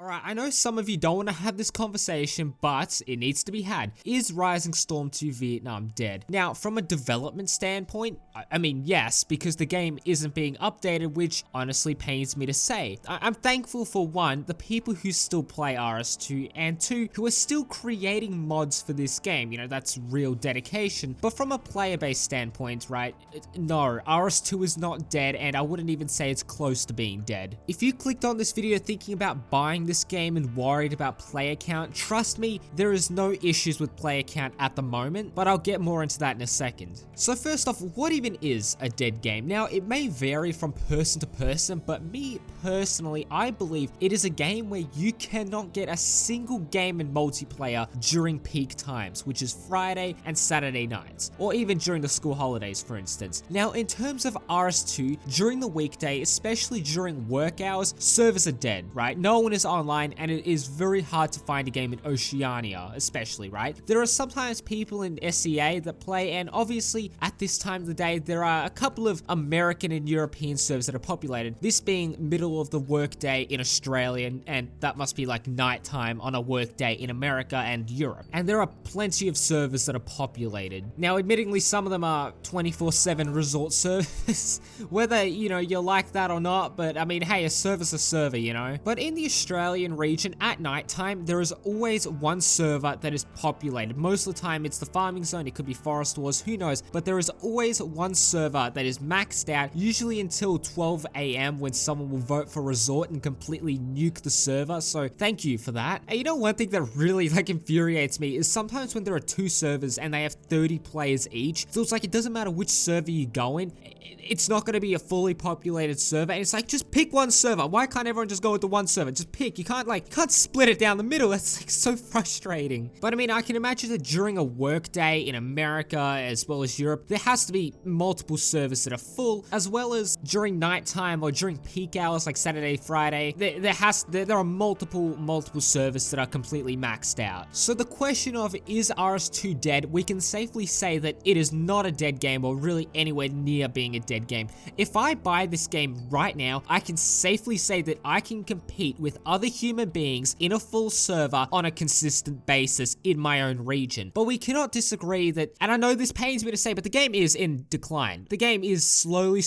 Alright, I know some of you don't want to have this conversation, but it needs to be had. Is Rising Storm 2 Vietnam dead? Now, from a development standpoint, I mean, yes, because the game isn't being updated, which honestly pains me to say. I'm thankful for one, the people who still play RS2, and two, who are still creating mods for this game. You know, that's real dedication. But from a player-based standpoint, right, no, RS2 is not dead, and I wouldn't even say it's close to being dead. If you clicked on this video thinking about buying this game and worried about player count, trust me, there is no issues with player count at the moment, but I'll get more into that in a second. So first off, what even is a dead game? Now, it may vary from person to person, but me personally, I believe it is a game where you cannot get a single game in multiplayer during peak times, which is Friday and Saturday nights, or even during the school holidays, for instance. Now, in terms of RS2, during the weekday, especially during work hours, servers are dead, right? No one is online, and it is very hard to find a game in Oceania, especially, right? There are sometimes people in SEA that play, and obviously, at this time of the day, there are a couple of American and European servers that are populated, this being middle of the workday in Australia, and that must be like nighttime on a workday in America and Europe. And there are plenty of servers that are populated. Now, admittingly, some of them are 24/7 resort servers, whether, you know, you like that or not, but I mean, hey, a server's a server, you know? But in the Australian region, at nighttime, there is always one server that is populated. Most of the time, it's the farming zone, it could be Forest Wars, who knows, but there is always one server that is maxed out, usually until 12 AM when someone will vote for resort and completely nuke the server, so thank you for that. And you know, one thing that really like infuriates me is sometimes when there are two servers and they have 30 players each, so it's like it doesn't matter which server you go in, it's not going to be a fully populated server, and it's like, just pick one server. Why can't everyone just go into one server? Just pick. You can't split it down the middle. That's like so frustrating. But I mean, I can imagine that during a work day in America as well as Europe, there has to be multiple servers that are full, as well as during nighttime or during peak hours like Saturday, Friday, there are multiple servers that are completely maxed out. So the question of, is RS2 dead? We can safely say that it is not a dead game, or really anywhere near being a dead game. If I buy this game right now, I can safely say that I can compete with other human beings in a full server on a consistent basis in my own region. But we cannot disagree that, and I know this pains me to say, but the game is in decline. The game is slowly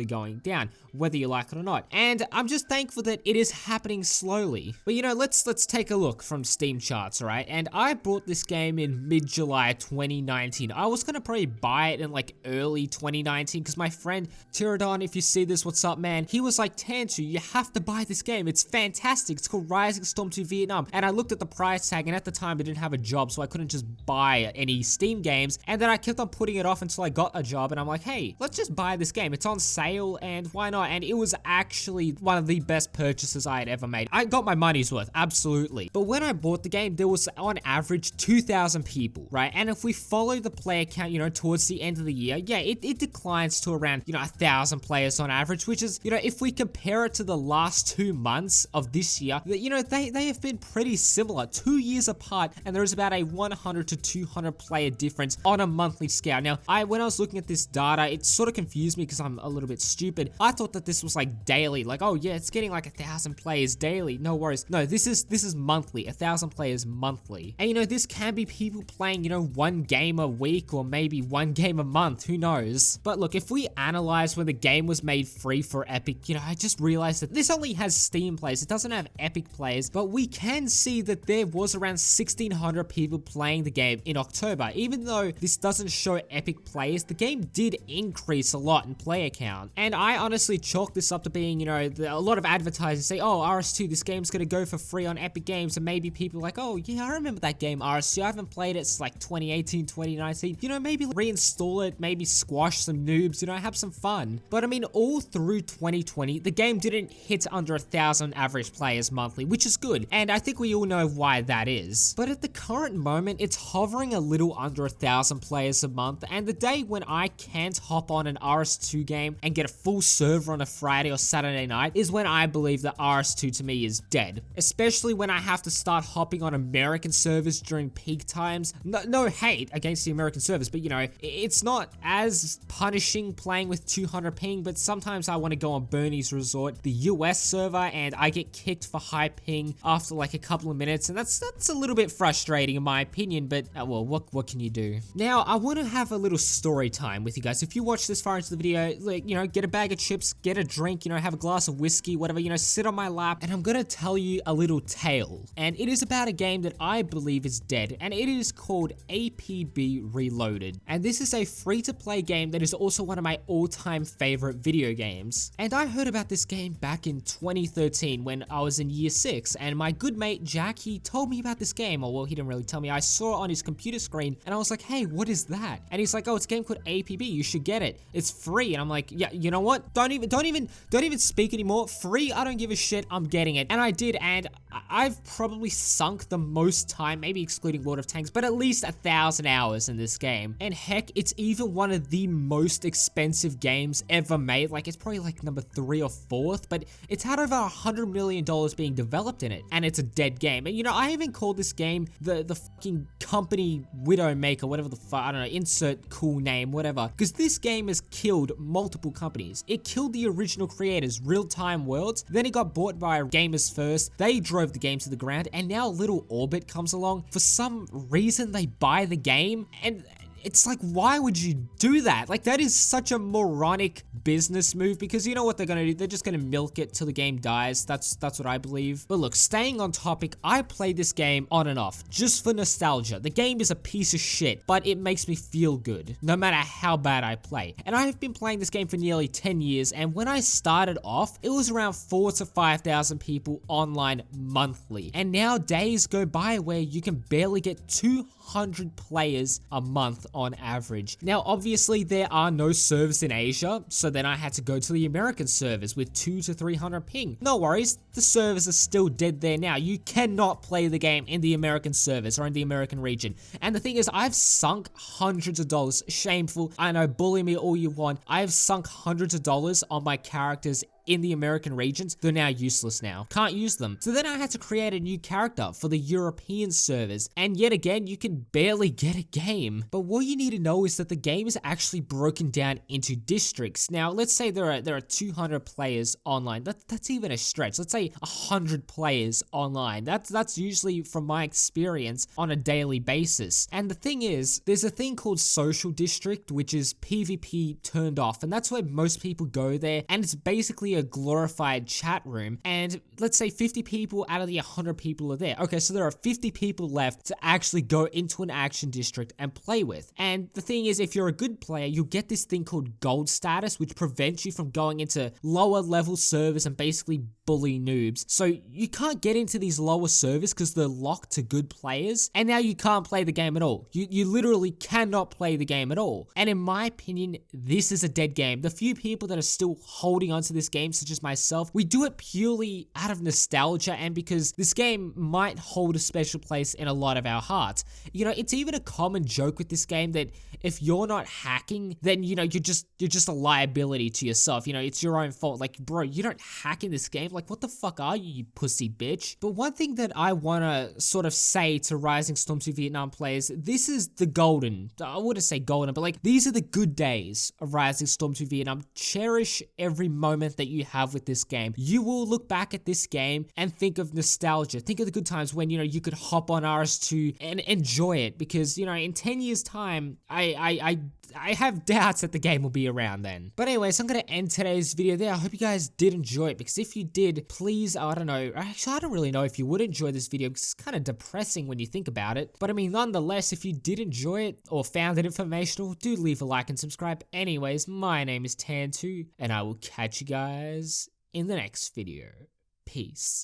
going down, whether you like it or not. And I'm just thankful that it is happening slowly. But you know, let's take a look from Steam charts, alright? And I bought this game in mid-July 2019. I was gonna probably buy it in like early 2019 because my friend Tyradon, if you see this, what's up, man? He was like, Tantu, you have to buy this game. It's fantastic. It's called Rising Storm 2 Vietnam. And I looked at the price tag, and at the time I didn't have a job, so I couldn't just buy any Steam games. And then I kept on putting it off until I got a job, and I'm like, hey, let's just buy this game. It's on sale, and why not? And it was actually one of the best purchases I had ever made. I got my money's worth, absolutely. But when I bought the game, there was on average 2,000 people, right? And if we follow the player count, you know, towards the end of the year, yeah, it declines to around, you know, 1,000 players on average, which is, you know, if we compare it to the last 2 months of this year, you know, they have been pretty similar, 2 years apart, and there is about a 100 to 200 player difference on a monthly scale. Now, when I was looking at this data, it sort of confused me because I'm a little bit stupid. I thought that this was like daily, like, oh yeah, it's getting like 1,000 players daily. No worries. No, this is monthly, 1,000 players monthly. And you know, this can be people playing, you know, one game a week or maybe one game a month, who knows? But look, if we analyze when the game was made free for Epic, you know, I just realized that this only has Steam players. It doesn't have Epic players, but we can see that there was around 1,600 people playing the game in October. Even though this doesn't show Epic players, the game did increase a lot in player count. And I honestly chalk this up to being, you know, a lot of advertisers say, oh, RS2, this game's gonna go for free on Epic Games, and maybe people are like, oh yeah, I remember that game RS2, I haven't played it since like 2018, 2019, you know, maybe reinstall it, maybe squash some noobs, you know, have some fun. But I mean, all through 2020, the game didn't hit under 1,000 average players monthly, which is good, and I think we all know why that is. But at the current moment, it's hovering a little under 1,000 players a month, and the day when I can't hop on an RS2 game and get a full server on a Friday or Saturday night is when I believe that RS2 to me is dead. Especially when I have to start hopping on American servers during peak times. No hate against the American servers, but you know, it's not as punishing playing with 200 ping, but sometimes I want to go on Bernie's Resort, the US server, and I get kicked kicked for high ping after like a couple of minutes, and that's a little bit frustrating in my opinion, but well, what can you do? Now, I want to have a little story time with you guys. If you watch this far into the video, like, you know, get a bag of chips, get a drink, you know, have a glass of whiskey, whatever, you know, sit on my lap, and I'm gonna tell you a little tale. And it is about a game that I believe is dead, and it is called APB Reloaded. And this is a free-to-play game that is also one of my all-time favorite video games. And I heard about this game back in 2013 when I was in year 6, and my good mate Jack, he told me about this game. Or well, he didn't really tell me. I saw it on his computer screen, and I was like, hey, what is that? And he's like, oh, it's a game called APB. You should get it. It's free. And I'm like, yeah, you know what? Don't even speak anymore. Free? I don't give a shit. I'm getting it. And I did, and I've probably sunk the most time, maybe excluding World of Tanks, but at least 1,000 hours in this game. And heck, it's even one of the most expensive games ever made. Like, it's probably like number 3 or 4th, but it's had over $100 million being developed in it, and it's a dead game. And you know, I even called this game the fucking company Widowmaker, whatever the fuck, I don't know, insert cool name, whatever, because this game has killed multiple companies. It killed the original creators, Real Time Worlds, then it got bought by Gamers First, they drove the game to the ground, and now Little Orbit comes along. For some reason, they buy the game, and it's like, why would you do that? Like, that is such a moronic business move, because you know what they're gonna do? They're just gonna milk it till the game dies. That's what I believe. But look, staying on topic, I played this game on and off, just for nostalgia. The game is a piece of shit, but it makes me feel good, no matter how bad I play. And I have been playing this game for nearly 10 years, and when I started off, it was around 4,000 to 5,000 people online monthly. And now days go by where you can barely get 200 players a month on average. Now, obviously, there are no servers in Asia, so then I had to go to the American servers with 200 to 300 ping. No worries, the servers are still dead there now. You cannot play the game in the American servers or in the American region. And the thing is, I've sunk hundreds of dollars. Shameful. I know, bully me all you want. I've sunk hundreds of dollars on my characters in the American regions. They're now useless now. Can't use them. So then I had to create a new character for the European servers. And yet again, you can barely get a game. But what you need to know is that the game is actually broken down into districts. Now, let's say there are 200 players online. That's even a stretch. Let's say 100 players online. That's usually, from my experience, on a daily basis. And the thing is, there's a thing called Social District, which is PvP turned off. And that's where most people go there. And it's basically a glorified chat room, and let's say 50 people out of the 100 people are there. Okay, so there are 50 people left to actually go into an action district and play with. And the thing is, if you're a good player, you'll get this thing called gold status, which prevents you from going into lower level servers and basically bully noobs. So you can't get into these lower servers because they're locked to good players, and now you can't play the game at all. You literally cannot play the game at all. And in my opinion, this is a dead game. The few people that are still holding onto this game, such as myself, we do it purely out of nostalgia and because this game might hold a special place in a lot of our hearts. You know, it's even a common joke with this game that if you're not hacking, then you know you're just a liability to yourself. You know, it's your own fault. Like, bro, you don't hack in this game. Like, what the fuck are you pussy bitch? But one thing that I wanna sort of say to Rising Storm 2 Vietnam players, this is the golden, I wouldn't say golden, but like these are the good days of Rising Storm 2 Vietnam. Cherish every moment that you have with this game. You will look back at this game and think of nostalgia. Think of the good times when, you know, you could hop on RS2 and enjoy it, because, you know, in 10 years time, I have doubts that the game will be around then. But anyways, I'm gonna end today's video there. I hope you guys did enjoy it, because if you did, please, I don't know, actually I don't really know if you would enjoy this video because it's kind of depressing when you think about it. But I mean, nonetheless, if you did enjoy it or found it informational, do leave a like and subscribe. Anyways, my name is Tan2, and I will catch you guys in the next video. Peace.